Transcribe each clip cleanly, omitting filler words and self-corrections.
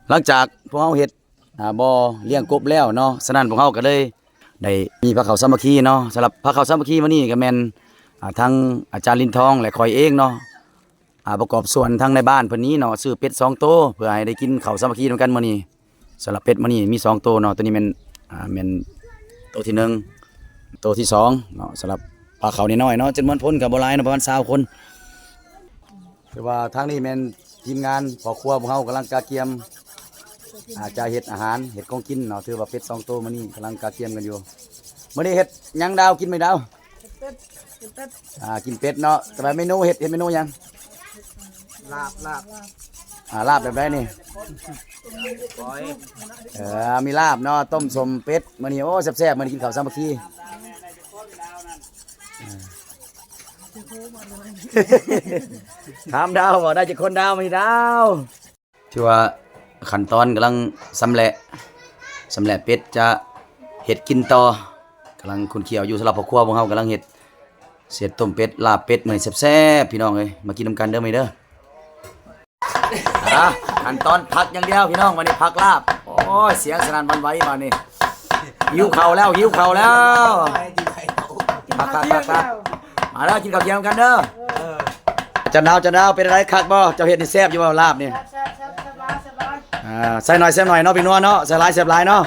หลังจากพวกเฮาเฮ็ดบ่อเลี้ยงกบแล้วเนาะฉะนั้นพวกเฮาก็เลยได้มีพระเขาสามัคคีเนาะสำหรับพระเขาสามัคคีมื้อนี้ก็แม่นทั้งอาจารย์ลินทองและข่อยเองเนาะประกอบส่วนทั้งในบ้านเพิ่นนี้เนาะซื้อเป็ด2ตัวเพื่อให้ได้กินข้าวสามัคคีนำกันมื้อนี้สำหรับเป็ดมื้อนี้มี2ตัวเนาะตัวนี้แม่นตัวที่1ตัวที่2เนาะสำหรับปลาเขาน้อยๆเนาะจำนวนพ้นก็บ่หลายเนาะประมาณ20คนแต่ว่าทางนี้แม่นทีมงานพ่อครัวพวกเฮากำลังกะเกียมจะเฮ็ดอาหารเฮ็ดของกินเนาะถือว่าเป็ด2ตัวมื้อนี้กำลังกะเกียมกันอยู่มื้อนี้เฮ็ดหยังดาวกินไหมดาวกินเป็ดเนาะแต่ว่าเมนูเฮ็ดเมนูหยังลาบลาบแบบไรนี่มีลาบเนาะต้มสมเป็ดมื้อนี้โอ้แซ่บๆมื้อนี้กินข้าวสามัคคีถามดาวบ่ได้จากคนดาวมีดาวที่ว่าขั้นตอนกำลังสำเร็จเป็ดจะเห็ดกินต่อกำลังคุณเขียวอยู่สำหรับพ่อครัวพวกเฮากำลังเห็ดเศษต้มเป็ดลาบเป็ดมื้อนี้แซ่บๆพี่น้องเอ้ยมากินนำกันเด้อมื้อเด้อขั้นตอนผักอย่างเดียวพี่น้องวันนี้ผักลาบโอ้ยเสียงสนั่นหวั่นไหวมานี่หิวเข่าแล้วผักมาแล้วกินข้าวเที่ยงกันเด้อจันดาวเป็นอะไรคักบ่เจ้าเฮ็ดนี่แซ่บอยู่บ่ลาบนี่ใส่หน่อยเนาะพี่นัวเนาะใส่หลายแซ่บหลายเนาะ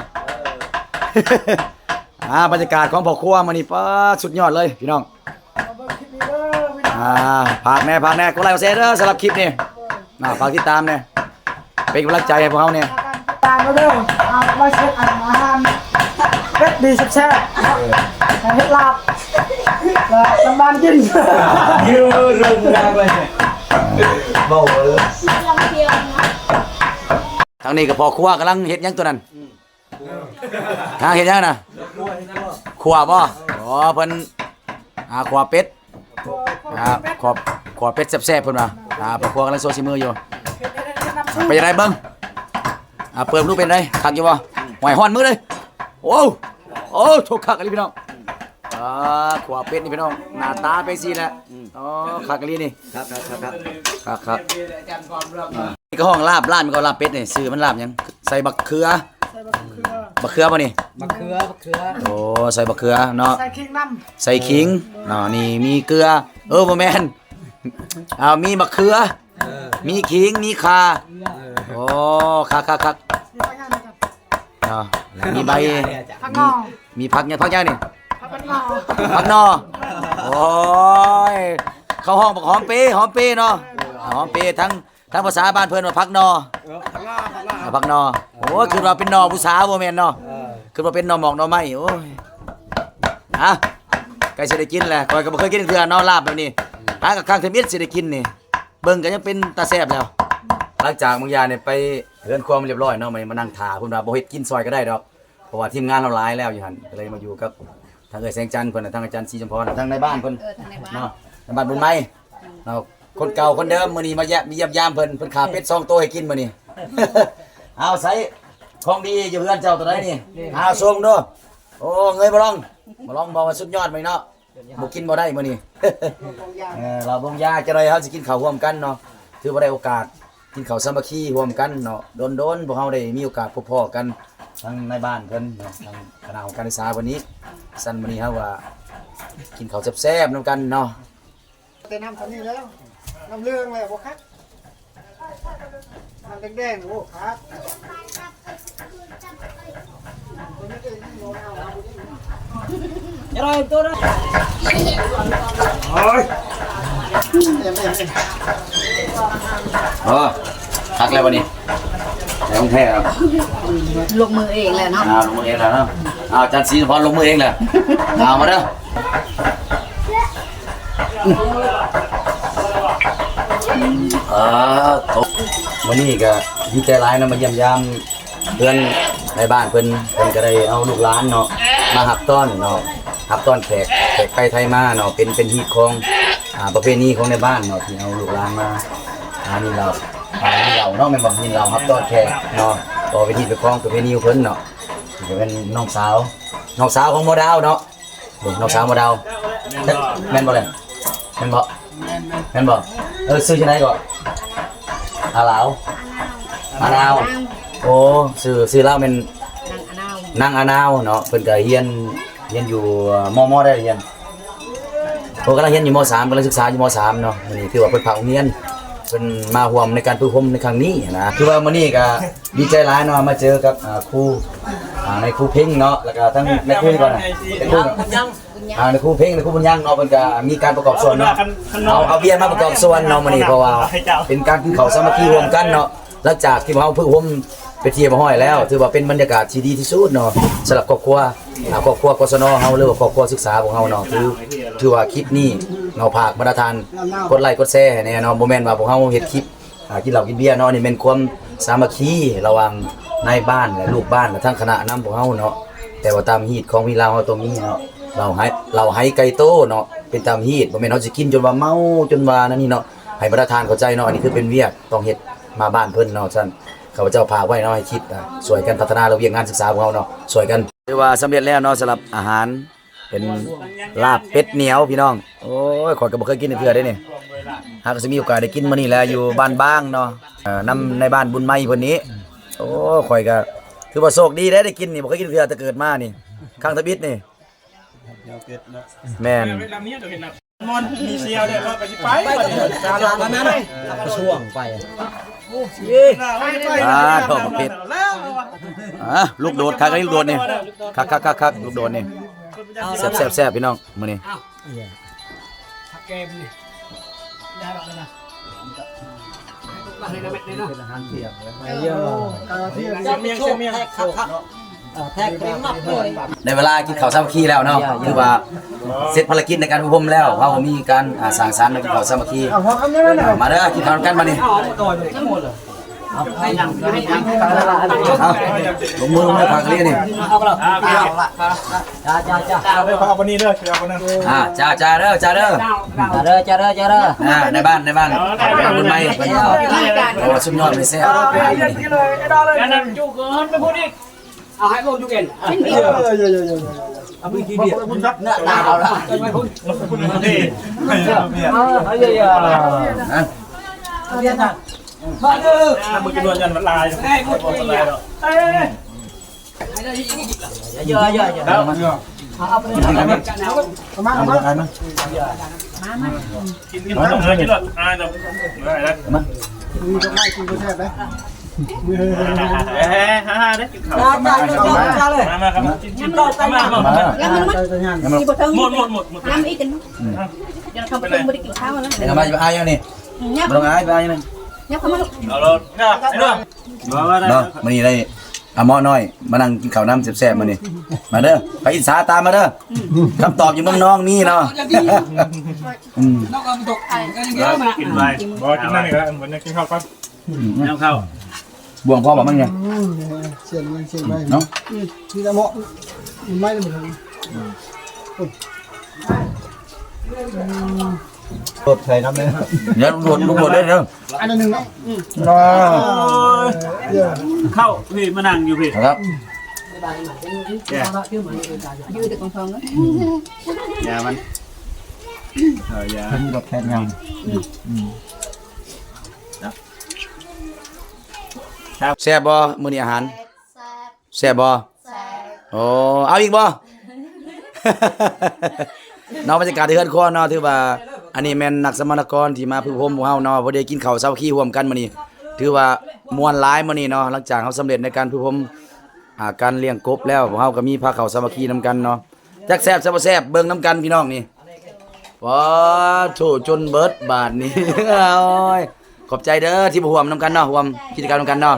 บรรยากาศของพ่อครัวมื้อนี้ป้าสุดยอดเลยพี่น้องฝากแน่กดไลค์กดแชร์เด้อสำหรับคลิปนี้ฝากติดตามแน่เป็นกำลังใจให้พวกเฮาเนี่ยตามมาเด้อมาเช็คอาหารเป็ดดีแซ่บๆเฮ็ดลาบลำบานกินยืดรึงดังเลยเบาเลยทางนี้ก็พ่อครัวกำลังเฮ็ดหยังตัวนั้นเฮ็ดหยังน่ะขัวบ่อ๋อเพิ่นขัวเป็ดขัวเป็ดแซ่บๆเพิ่นว่าพ่อครัวกำลังโซซิมืออยู่เป็นยังไงเบิ่งเปิดรูปเป็นไงคักอยู่บ่หอยฮ้อนมือเลยโอ้โชคคักอะไรพี่น้องขัวเป็ดนี่พี่น้องหน้าตาเป็นสิแหละคักอะไรนี่ครับนี่ก็ห้องลาบร้านมันก็ลาบเป็ดนี่ซื้อมันลาบยังใส่บักเขือป่ะนี่บักเขือโอ้ใส่บักเขือเนาะใส่ขิงน้ำใส่ขิงนี่มีเกลือบ่แม่นมีบักเขือมีขิงมีข่าโอ้คักมีใบมีผักเนี่ยผักยังนี่ผักนอโอ้ยเข้าห้องบักหอมเป้เนาะหอมเป้ทั้งภาษาบ้านเพิ่นว่าผักนอโอ้ยคือว่าเป็นนอผู้สาวบ่แม่นเนาะคือว่าเป็นนอหมอกนอไม้โอ้ยใกล้สิได้กินแหละข้อยก็บ่เคยกินเทื่อนอลาบแบบนี้หากับข้างเทมิดสิได้กินนี่เบิ่งก็ยังเป็นตาแซ่บแล้วหลังจากบางอย่างเนี่ยไปเฮือนครัวมันเรียบร้อยเนาะมานั่งถ่าเพิ่นว่าบ่เฮ็ดกินซอยก็ได้ดอกเพราะว่าทีมงานเราหลายแล้วอยู่หั่นก็เลยมาอยู่กับทางแสงจันทร์เพิ่นทางอาจารย์ศรีจำพรทางในบ้านเพิ่นเนาะในบ้านบุญไม้คนเก่าคนเดิมมื้อนี้มาเยี่ยมยามเพิ่นขาเป็ด2ตัวให้กินมื้อนี้ เอาใส่ของดีอยู่เฮือนเจ้าตัวใดนี่ส่งเด้อโอ้เงยบ่ลองบอกว่าสุดยอดมั้ยเนาะบ่กินบ่ได้มื้อนี้ เราบ่งยาจะได้เฮาสิกินข้าวร่วมกันเนาะถือว่าได้โอกาสกินข้าวสามัคคีร่วมกันเนาะโดนพวกเฮาได้มีโอกาสพบพ้อกันทั้งในบ้านเพิ่นเนาะทั้งคณะของการศึกษาวันนี้สั่นมื้อนี้เฮาว่ากินข้าวแซ่บๆนำกันเนาะแต่น้ำตอนนี้แล้วน้ำเรื่องเลยบ่คักน้ำแดงๆโอ้คักยังไงตัวนั้นโอ้ยคักแล้ววันนี้ของแท้ครับลงมือเองแหละเนาะลงมือเองแล้วเนาะอาจารย์ศรีสุพรลงมือเองแหละมาเด้อวันนี้ก็ดีใจหลายนะมาเยี่ยมยามเพื่อนในบ้านเพิ่นก็ได้เอาลูกหลานเนาะมาหับต้อนเนาะหับต้อนแขกไปไทยมาเนาะเป็นฮีตของประเพณีของในบ้านเนาะที่เอาลูกหลานมานี่เราเนาะแม่นบ่นี่เราหับต้อนแขกเนาะต่อไปที่เป็นของประเพณีของเพิ่นเนาะจะเป็นน้องสาวของหมอดาวเนาะน้องสาวหมอดาวแม่นบ่เลยแม่นบ่ซื้อจังได๋ก่อนอาหลาวมะนาว โอ้ชื่อเราเป็น นางอนาว นางอานาวเนาะเพิ่นก็เรียนอยู่มได้เรียนผมกำลังเรียนอยู่ม3กำลังศึกษาอยู่ม3เนาะมื้อนี้ถือว่าเพิ่นพาโรงเรียนเพิ่นมาร่วมในการฝึกฝนในครั้งนี้นะคือว่ามื้อนี้ก็ดีใจหลายเนาะมาเจอกับครูในครูเพ่งเนาะแล้วก็ทั้งในครูนี่ก่อนนะในครูในครูเพ่งในครูบุญยังเนาะเพิ่นก็มีการประกอบส่วนเนาะเอาเบียร์มาประกอบส่วนเนาะมื้อนี้เพราะว่าเป็นการกินข้าวสามัคคีร่วมกันเนาะหลังจากที่เฮาฝึกฝนไปเที่ยวมาห้อยแล้วถือว่าเป็นบรรยากาศที่ดีที่สุดเนาะสำหรับครอบครัวกศนเฮาหรือว่าครอบครัวศึกษาของเฮาเนาะถือว่าคลิปนี้เนาะภาคบรรดาทานกดไลค์กดแชร์ให้แน่เนาะบ่แม่นว่าพวกเฮาเฮ็ดคลิปกินเหล้ากินเบียร์เนาะนี่เป็นความสามัคคีระหว่างนายบ้านและลูกบ้านและทั้งคณะนำพวกเฮาเนาะแต่ว่าตามฮีตของวิลาเฮาตรงนี้เนาะเราให้ไก่โตเนาะเป็นตามฮีตบ่แม่นเฮาสิกินจนว่าเมาจนว่านั่นนี่เนาะให้บรรดาทานเข้าใจเนาะอันนี้คือเป็นเวียกต้องเฮ็ดมาบ้านเพิ่นเนาะซั่นข้าพเจ้าพาไว้เนาะให้คิดช่วยกันพัฒนาระเบียบงานศึกษาของเราเนาะช่วยกันถือว่าสำเร็จแล้วเนาะสำหรับอาหารเป็นลาบเป็ดเหนียวพี่น้องโอ้ยข่อยก็บ่เคยกินเทื่อได้นี่หากสิมีโอกาสได้กินมื้อนี้แหล้วอยู่บ้านบ้างเนาะนำในบ้านบุญไม้เพิ่นนี้โอ้ข่อยก็ถือว่าโชคดีได้กินนี่บ่เคยกินเทื่อแต่เกิดมานี่ข้างทบิดนี่แม่น มอนมีเซียวเนี่ยก็ไปไปนั้นก็ช่วงไปทองเป็ดลูกโดดคักลูกโดดนี่คักลูกโดดนี่แซ่บพี่น้องมื้อนี้ในเวลากินข้าวสามัคคีแล้วเนาะคือว่าเสร็จภารกิจในการอบรมแล้วเฮามีการสร้างสรรค์ในกินข้าวสามัคคีมาเด้อกินข้าวกันมานี่ลงมือมาผักเรียนี่จ้าไปขอวันนี้เด้อเชียววันนั้นจ้าเด้อในบ้านบุญไม้เพิ่นโอ้สุดยอดเลยแซ่บนั่นจุกไปพูดอีกเอาให้พวกจุกเอ็นเอาไปกี่เบียร์คุณครับน่าเอาละไม่พูดนี่เบียร์นะมาเด้อมึงจะโดนยันมันลายให้พูดอีกเยอะแล้วเอาไปกินขนมเลยกินหลอดเดี๋ยวอะไรนะมามีดอกไม้กินก็แซ่บไหมได้กินข้าวจ้าเลยมาครับกินต่อไปมาแล้วมันมีบทเทิงหมดน้ำอีกกันยังทำเพิ่งไม่ได้กินข้าวแล้วเดี๋ยวมาจะไปอายยังนี่มาลงอายไปอายยังเนี่ยเขามาลูกเอารถไอ้เรื่องเนาะมื้อนี้ได้หม้อน้อยมานั่งกินข้าวน้ำแซ่บๆมื้อนี้มาเด้อไปอิสาตามมาเด้อคำตอบอยู่เมืองน้องมีเนาะน้องก็มันตกกินไปบอกกินนั่นอีกแล้วเหมือนกินข้าวปั๊บน้ำข้าวบ่วงพ่อบอกมั้งเนี่ยเสียนไปเนาะนี่ละเหมาะไม่ได้เหมือนกันเปิดใส่น้ำเลยเดี๋ยวลุงโดดได้เด้ออันนึงเข้าพี่มานั่งอยู่พี่ครับยืดแต่ของทองนะยามันยาเป็นแบบแทนยังแซ่บบ่มื้อนี้อาหารแซ่บบ่โอ้เอาอีกบ่น้องบรรยากาศที่เฮือนครัวเนาะถือว่าอันนี้แม่นนักสมรกรที่มาพึ่งพมหมู่เฮาเนาะบ่ได้กินข้าวเช้าขี้ร่วมกันมื้อนี้ถือว่าม่วนหลายมื้อนี้เนาะหลังจากเฮาสำเร็จในการพึ่งพมการเลี้ยงกบแล้วพวกเฮาก็มีพาข้าวสามัคคีนำกันเนาะจักแซ่บบ่แซ่บเบิ่งนำกันพี่น้องนี่ว้าโถจนเบิดบาดนี้โอ้ยขอบใจเด้อที่ร่วมนำกันเนาะร่วมกิจกรรมนำกันเนาะ